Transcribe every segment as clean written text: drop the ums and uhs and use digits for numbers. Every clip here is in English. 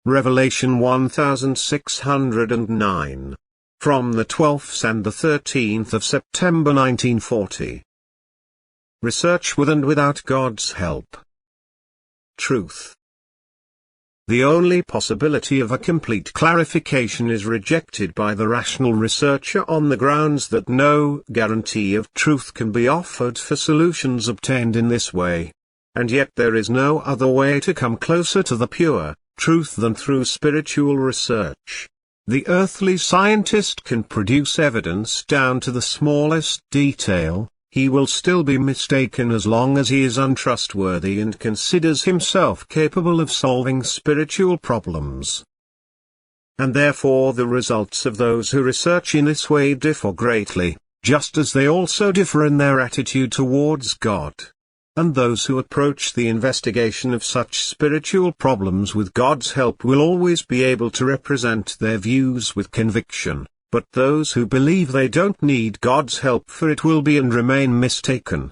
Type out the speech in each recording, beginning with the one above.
Revelation 1609. From the 12th and the 13th of September 1940. Research with and without God's help. Truth. The only possibility of a complete clarification is rejected by the rational researcher on the grounds that no guarantee of truth can be offered for solutions obtained in this way. And yet there is no other way to come closer to the pure truth than through spiritual research. The earthly scientist can produce evidence down to the smallest detail. He will still be mistaken as long as he is untrustworthy and considers himself capable of solving spiritual problems. And therefore the results of those who research in this way differ greatly, just as they also differ in their attitude towards God. And those who approach the investigation of such spiritual problems with God's help will always be able to represent their views with conviction. But those who believe they don't need God's help for it will be and remain mistaken.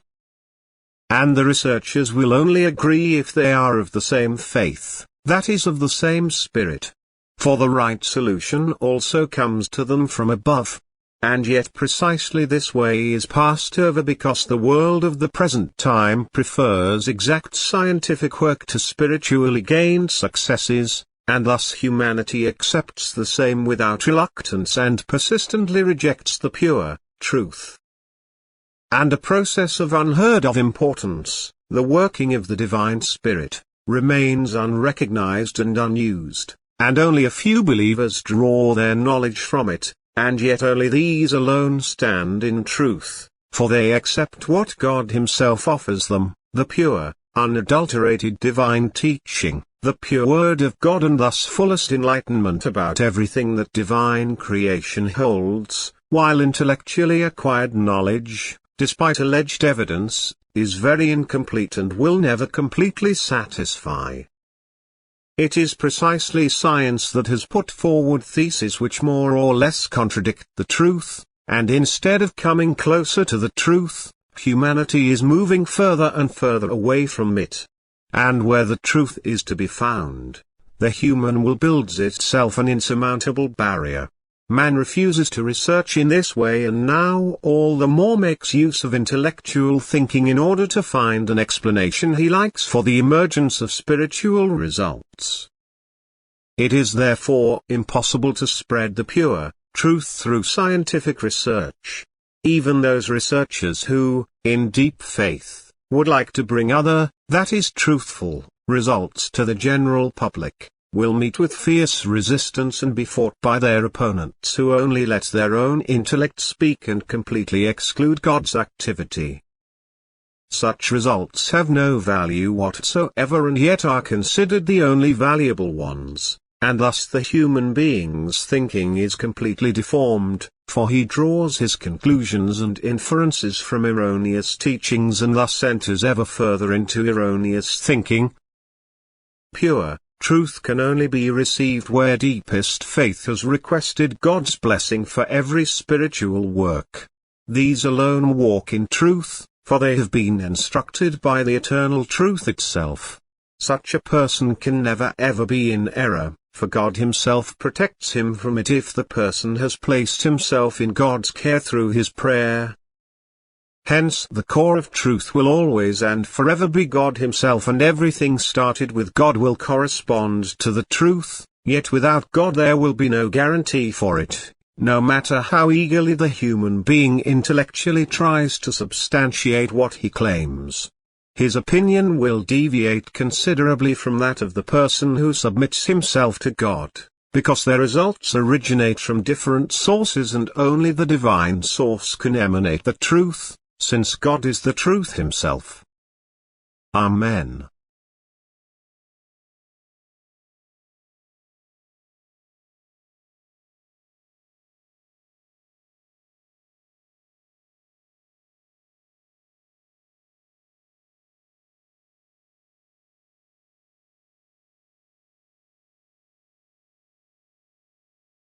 And the researchers will only agree if they are of the same faith, that is, of the same spirit. For the right solution also comes to them from above. And yet precisely this way is passed over because the world of the present time prefers exact scientific work to spiritually gained successes. And thus humanity accepts the same without reluctance and persistently rejects the pure truth. And a process of unheard of importance, the working of the Divine Spirit, remains unrecognized and unused, and only a few believers draw their knowledge from it, and yet only these alone stand in truth, for they accept what God Himself offers them, the pure, unadulterated divine teaching, the pure Word of God, and thus fullest enlightenment about everything that divine creation holds, while intellectually acquired knowledge, despite alleged evidence, is very incomplete and will never completely satisfy. It is precisely science that has put forward theses which more or less contradict the truth, and instead of coming closer to the truth, humanity is moving further and further away from it. And where the truth is to be found, the human will builds itself an insurmountable barrier. Man refuses to research in this way and now all the more makes use of intellectual thinking in order to find an explanation he likes for the emergence of spiritual results. It is therefore impossible to spread the pure truth through scientific research. Even those researchers who, in deep faith, would like to bring other, that is truthful, results to the general public, will meet with fierce resistance and be fought by their opponents who only let their own intellect speak and completely exclude God's activity. Such results have no value whatsoever and yet are considered the only valuable ones, and thus the human being's thinking is completely deformed, for he draws his conclusions and inferences from erroneous teachings and thus enters ever further into erroneous thinking. Pure truth can only be received where deepest faith has requested God's blessing for every spiritual work. These alone walk in truth, for they have been instructed by the eternal truth itself. Such a person can never ever be in error, for God Himself protects him from it if the person has placed himself in God's care through his prayer. Hence the core of truth will always and forever be God Himself, and everything started with God will correspond to the truth, yet without God there will be no guarantee for it, no matter how eagerly the human being intellectually tries to substantiate what he claims. His opinion will deviate considerably from that of the person who submits himself to God, because their results originate from different sources and only the divine source can emanate the truth, since God is the truth Himself. Amen.